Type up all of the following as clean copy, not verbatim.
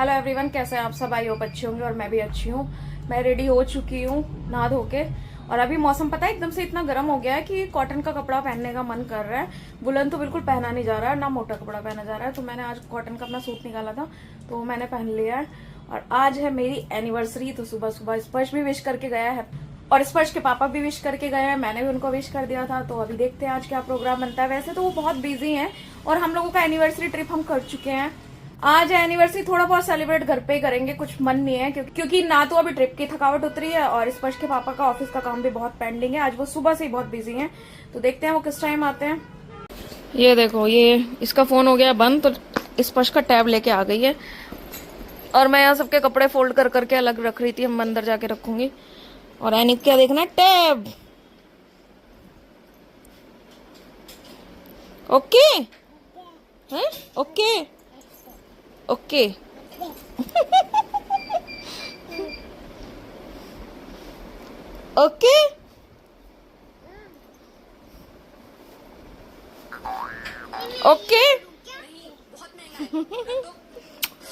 Hello everyone, कैसे हैं आप सब? आई होप अच्छे होंगे और मैं भी अच्छी हूँ। मैं रेडी हो चुकी हूँ नहा धो के। और अभी मौसम पता है एकदम से इतना गर्म हो गया है कि कॉटन का कपड़ा पहनने का मन कर रहा है। वुलन तो बिल्कुल पहना नहीं जा रहा है, ना मोटा कपड़ा पहना जा रहा है। तो मैंने आज कॉटन का अपना सूट निकाला था तो मैंने पहन लिया है। और आज है मेरी एनिवर्सरी, तो सुबह सुबह स्पर्श भी विश करके गया है और स्पर्श के पापा भी विश करके गए हैं, मैंने भी उनको विश कर दिया था। तो अभी देखते हैं आज क्या प्रोग्राम बनता है। वैसे तो वो बहुत बिजी हैं और हम लोगों का एनिवर्सरी ट्रिप हम कर चुके हैं। आज एनिवर्सरी थोड़ा बहुत सेलिब्रेट घर पे ही करेंगे, कुछ मन नहीं है क्योंकि ना तो अभी ट्रिप की थकावट उतरी है और स्पर्श के पापा का ऑफिस का काम भी बहुत पेंडिंग है। आज वो सुबह से ही बहुत बिजी हैं, तो देखते हैं वो किस टाइम आते हैं। ये देखो, ये इसका फोन हो गया बंद तो स्पर्श का टैब लेके आ गई है। और मैं यहाँ सबके कपड़े फोल्ड कर करके अलग रख रही थी, हम अंदर जाके रखूंगी। और एनी क्या देखना, टैब। ओके हैं, ओके ओके ओके ओके।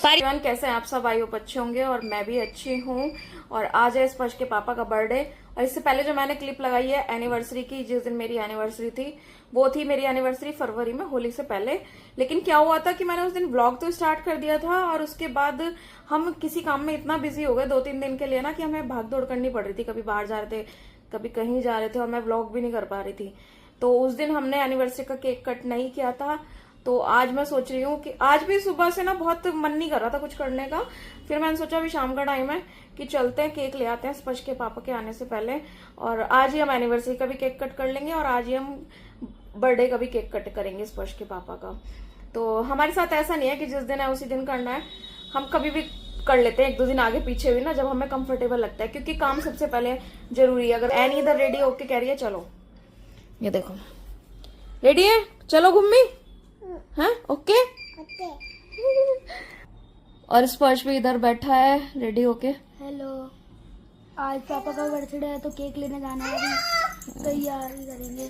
परिवार कैसे हैं आप सब? आई होप अच्छे होंगे और मैं भी अच्छी हूँ। और आज है स्पर्श के पापा का बर्थडे। और इससे पहले जो मैंने क्लिप लगाई है एनिवर्सरी की, जिस दिन मेरी एनिवर्सरी थी, वो थी मेरी एनिवर्सरी फरवरी में, होली से पहले। लेकिन क्या हुआ था कि मैंने उस दिन व्लॉग तो स्टार्ट कर दिया था और उसके बाद हम किसी काम में इतना बिजी हो गए 2-3 दिन के लिए ना, कि हमें भाग दौड़ करनी पड़ रही थी। कभी बाहर जा रहे थे, कभी कहीं जा रहे थे और मैं व्लॉग भी नहीं कर पा रही थी। तो उस दिन हमने एनिवर्सरी का केक कट नहीं किया था। तो आज मैं सोच रही हूँ कि आज भी सुबह से ना बहुत मन नहीं कर रहा था कुछ करने का। फिर मैंने सोचा अभी शाम का टाइम है कि चलते हैं, केक ले आते हैं स्पर्श के पापा के आने से पहले। और आज ही हम एनिवर्सरी का भी केक कट कर लेंगे और आज ही हम बर्थडे का भी केक कट करेंगे स्पर्श के पापा का। तो हमारे साथ ऐसा नहीं है कि जिस दिन है उसी दिन करना है, हम कभी भी कर लेते हैं, 1-2 दिन आगे पीछे भी ना, जब हमें कंफर्टेबल लगता है, क्योंकि काम सबसे पहले जरूरी है। अगर एनी इधर रेडी होके कह रही है चलो, ये देखो रेडी है, चलो घूमी, हाँ ओके। और स्पर्श भी इधर बैठा है रेडी होके। हेलो, आज पापा का बर्थडे है तो केक लेने जाना है, अभी तैयारी करेंगे।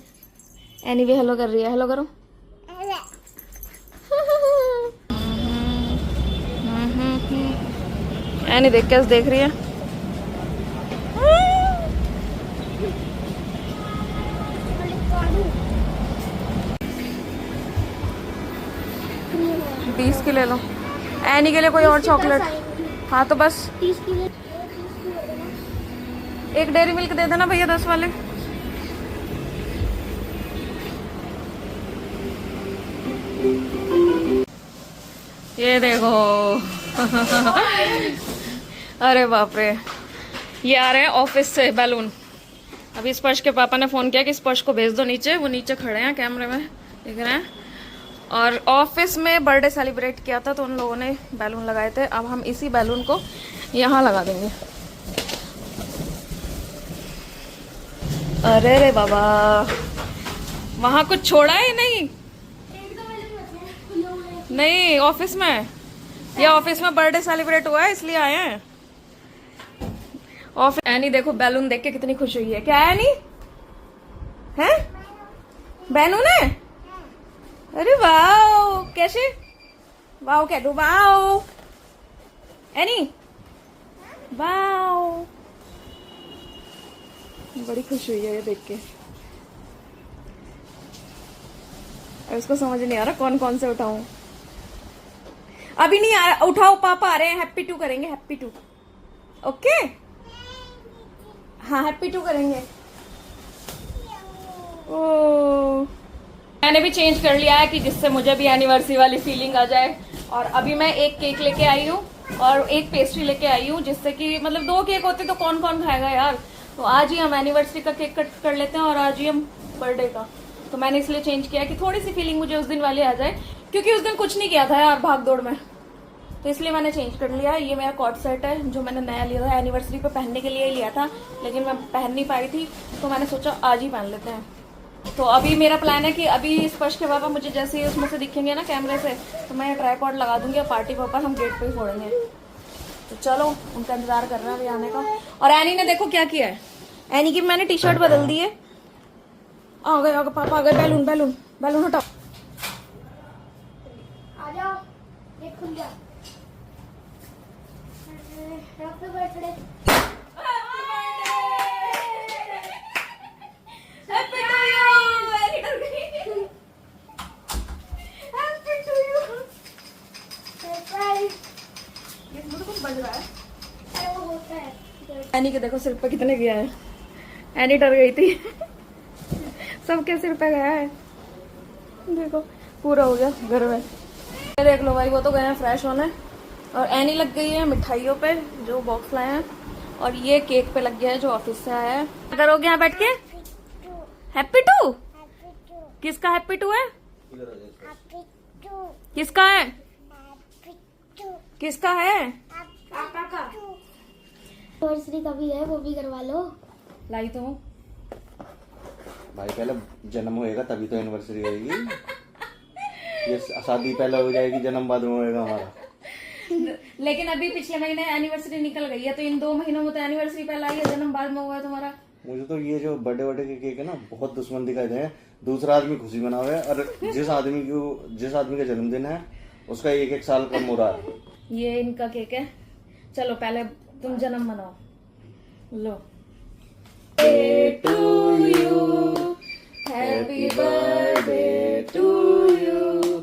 एनी भी हेलो कर रही है, हेलो करो। एनी देख कैसे देख रही है। बीस की ले लो, एनी के लिए कोई और चॉकलेट। हाँ तो बस 30 की एक डेयरी मिल्क दे देना भैया, 10 वाले। ये देखो अरे बाप रे, ये आ रहे हैं ऑफिस से बैलून। अभी स्पर्श के पापा ने फोन किया कि स्पर्श को भेज दो नीचे, वो नीचे खड़े हैं, कैमरे में दिख रहे हैं। और ऑफिस में बर्थडे सेलिब्रेट किया था तो उन लोगों ने बैलून लगाए थे। अब हम इसी बैलून को यहाँ लगा देंगे। अरे रे बाबा, वहां कुछ छोड़ा है? नहीं नहीं, ऑफिस में, ये ऑफिस में बर्थडे सेलिब्रेट हुआ है इसलिए आए हैं ऑफिस। एनी देखो बैलून देख के कितनी खुश हुई है। क्या है एनी, है बैलून है? अरे वाओ, कैसे वाओ कह दो, वाओ एनी वाओ। बड़ी खुश हुई है ये देख के। और उसको समझ नहीं आ रहा कौन कौन से उठाऊं। अभी नहीं आ रहा, उठाओ, पापा आ रहे हैं, हैप्पी टू करेंगे, हैप्पी टू। ओके हाँ, हैप्पी टू करेंगे। ओ, मैंने भी चेंज कर लिया है कि जिससे मुझे भी एनिवर्सरी वाली फीलिंग आ जाए। और अभी मैं एक केक लेके आई हूँ और एक पेस्ट्री लेके आई हूँ, जिससे कि मतलब 2 केक होते तो कौन कौन खाएगा यार। तो आज ही हम एनिवर्सरी का केक कट कर लेते हैं और आज ही हम बर्थडे का। तो मैंने इसलिए चेंज किया कि थोड़ी सी फीलिंग मुझे उस दिन वाली आ जाए, क्योंकि उस दिन कुछ नहीं किया था यार भाग दौड़ में। तो इसलिए मैंने चेंज कर लिया। ये मेरा कॉट सेट है जो मैंने नया लिया था, एनिवर्सरी पे पहनने के लिए ही लिया था, लेकिन मैं पहन नहीं पाई थी तो मैंने सोचा आज ही पहन लेते हैं। तो अभी मेरा प्लान है कि अभी स्पर्श के पापा मुझे जैसे ही उसमें से दिखेंगे ना कैमरे से, तो मैं ट्राइपॉड लगा दूंगी और पार्टी पापा हम गेट पे ही फोड़ेंगे। तो चलो, उनका इंतजार कर रहे हैं अभी आने का। और एनी ने देखो क्या किया है, एनी की मैंने टी शर्ट बदल दी है। आ गए पापा, आ गए। बैलून बैलून बैलून हटाओ। आ जाओ, ये खुल जा। Happy birthday. Happy to you. Very डर गई। Happy to you. सरप्राइज। ये मुझे कुछ बज रहा है। अरे वो होता है। एनी के देखो सिर पे कितने गया है। एनी डर गई थी। सबके सिर पे गया है। देखो पूरा हो गया घर में। देख लो भाई, वो तो गए हैं फ्रेश होने और एनी लग गई है मिठाइयों पे जो बॉक्स लाए हैं, और ये केक पे लग गया है जो ऑफिस से आया है। करोगे यहाँ बैठ के? Happy to. किसका हैप्पी टू है? किसका है? किसका है? पापा का। एनिवर्सरी कभी है वो भी करवा लो। लाई तो हूँ। भाई पहले जन्म होएगा तभी तो एनिवर्सरी होएगी। ये शादी पहले हो जाएगी, जन्म बाद में होएगा हमारा। लेकिन अभी पिछले महीने एनिवर्सरी निकल गई है, तो इन 2 महीनों में तो एनिवर्सरी पहले आई है, जन्म बाद में हुआ है तुम्हारा। मुझे तो ये जो बर्थडे के केक है ना, बहुत दुश्मन दिखाई दे। दूसरा आदमी खुशी मनावे और जिस आदमी का जन्मदिन है उसका 1-1 साल कम हो रहा है। ये इनका केक है। चलो पहले तुम जन्म मनाओ। लो। To you, happy birthday to you,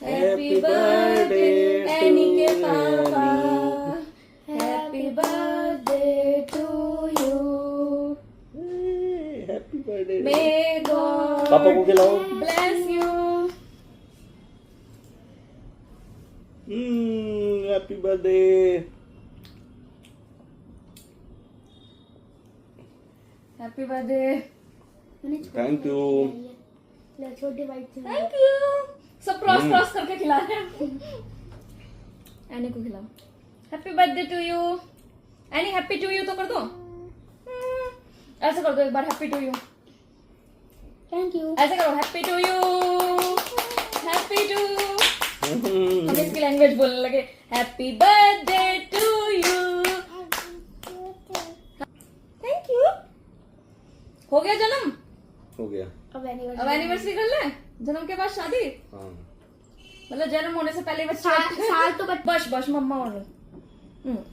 happy birthday Annie के पापा, happy birthday to you, happy birthday. May god पापा को खिलाओ। Bless you. Happy birthday. Happy birthday. Thank you. छोटे बाइट से। Thank you. सब क्रॉस करके खिला रहे हैं। एनी को खिलाओ। Happy birthday to you. Annie happy to you तो कर दो। ऐसे कर दो एक बार, happy to you. Thank you. ऐसे करो, happy to you, happy to. हम इसकी लैंग्वेज बोलने लगे। Happy birthday to you. Thank you. हो गया जन्म? हो गया। अब अब एनिवर्सरी कर ले। जन्म के बाद शादी? हाँ। मतलब जन्म होने से पहले बच्चे साल तो बस मम्मा और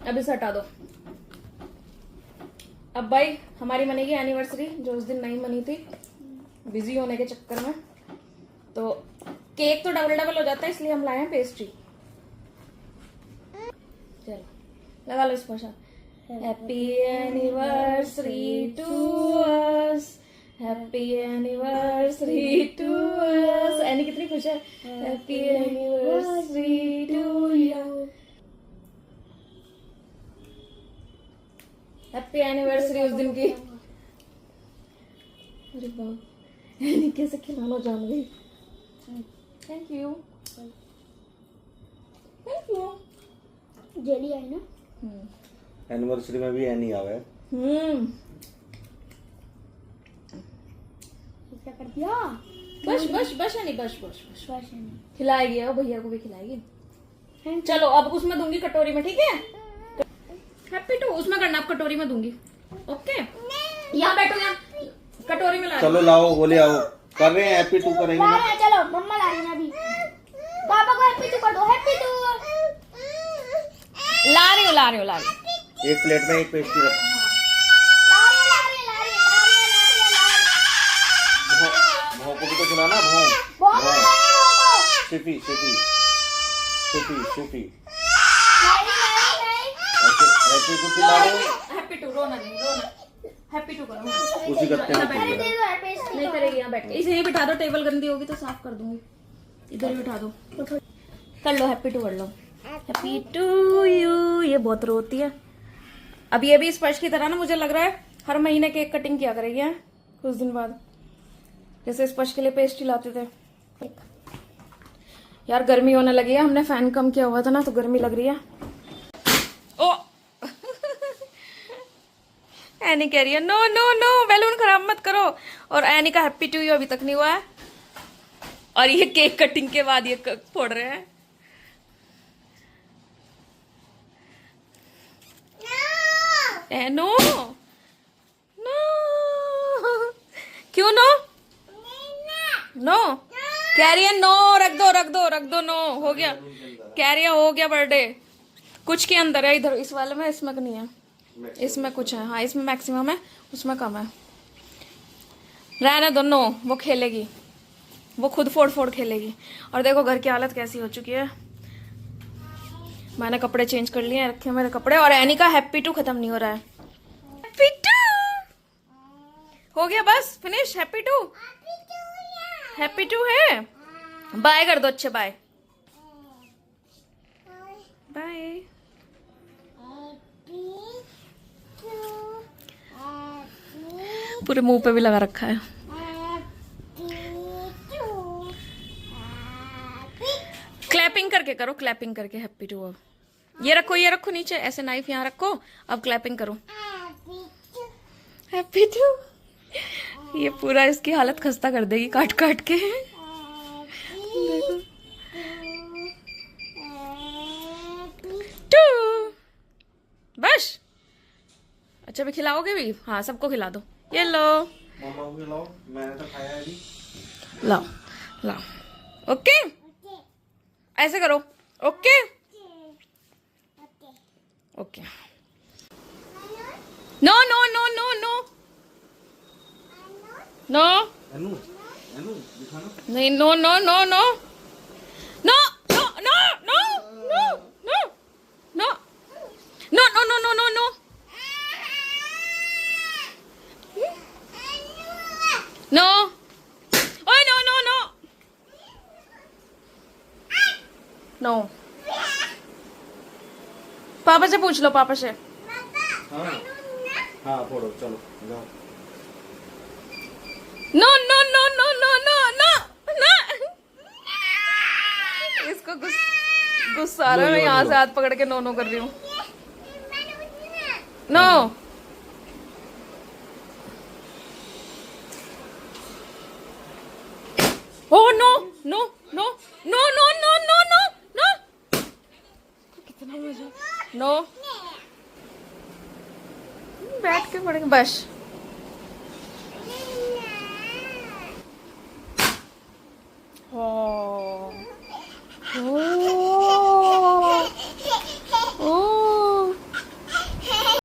अब इसे हटा दो। अब भाई हमारी मनेगी एनिवर्सरी, जो उस दिन नहीं मनी थी बिजी होने के चक्कर में। तो केक तो डबल हो जाता है, इसलिए हम लाए हैं पेस्ट्री। चलो लगा लो इस पर। Happy anniversary to us, happy anniversary to us. Annie कितनी खुश है। Happy anniversary to you. Happy anniversary उस दिन की। अरे बाप, एनी कैसे खिलाना जान गई। Thank you. Thank you. Jelly आई ना। एनिवर्सरी में भी एनी आवे। क्या कर दिया? बस नहीं, बस बस नहीं। खिलाएगी और भैया को भी खिलाएगी। चलो अब उसमें दूंगी कटोरी में, ठीक है? हैप्पी टू उसमें करना, आप कटोरी में दूंगी। ओके यहाँ बैठो, यहाँ कटोरी में ला। चलो लाओ, बोले आओ। कर रहे हैं, हैप्पी टू करेंगे ला ना। रहे हैं, चलो मम्मा ला रही है अभी। पापा को हैप्पी टू कर दो। Happy to. ला रही हूँ। एक प्लेट में एक पेस्ट्री रख। भों को भी तो खिलाना। शिफी ऐसे तो खिला लो। हैप्पी टू रोना नहीं, हैप्पी टू करो। उसी गत्ते में खिला। नहीं करेगी, यहाँ बैठ के इसे यहीं बिठा दो। टेबल गंदी होगी तो साफ कर दूंगी। इधर ही बिठा दो। कर लो, हैप्पी टू कर लो। Happy to you. ये बहुत रोती है। अब ये भी स्पर्श की तरह ना, मुझे लग रहा है हर महीने केक कटिंग किया करेगी है कुछ दिन बाद, जैसे स्पर्श के लिए पेस्ट्री लाते थे। यार गर्मी होने लगी है, हमने फैन कम किया हुआ था ना, तो गर्मी लग रही है। ओ एनी कह रही है नो नो नो, बैलून खराब मत करो। और एनी का हैप्पी टू यू अभी तक नहीं हुआ है, और ये केक कटिंग के बाद ये फोड़ रहे हैं। नो नो, क्यों नो? नो कह रही है, नो रख दो नो, हो गया कह रही है, हो गया बर्थडे। कुछ के अंदर है इधर, इस वाले में, इसमें नहीं है, इसमें कुछ है। हाँ इसमें मैक्सिमम है, उसमें कम है। रहने दोनों, वो खेलेगी, वो खुद फोड़ फोड़ खेलेगी। और देखो घर की हालत कैसी हो चुकी है। मैंने कपड़े चेंज कर लिए हैं, रखे मेरे कपड़े। और एनी का हैप्पी टू खत्म नहीं हो रहा है। हैप्पी टू हो गया बस, finish. Happy to, happy to है। बाय कर दो, अच्छे बाय बाय। पूरे मुंह पे भी लगा रखा है। क्लैपिंग करके करो, क्लैपिंग करके हैप्पी टू। अब ये रखो नीचे, ऐसे नाइफ यहाँ रखो। अब क्लैपिंग करो, हैप्पी टू। ये पूरा इसकी हालत खस्ता कर देगी काट काट के। देखो टू, बस। अच्छा भी खिलाओगे भी? हाँ सबको खिला दो। ये लो, मामा को खिलाओ, मैंने तो खाया है अभी। लाओ लाओ। ओके ऐसे करो। Okay okay. No no no no no no Anu, Anu दिखाना। नहीं, no no no no no no no no no no no no no no no no no no, ओए नो नो नो नो। पापा से पूछ लो, पापा से। हाँ हाँ फोड़ो, चलो जाओ। No no no no no no no no. इसको गुस्सा आ रहा है। मैं यहाँ से हाथ पकड़ के नो नो कर रही हूँ। No oh no no no no no no no no no. कितना मजा। नो बैठ के पड़ेंगे बस। ओ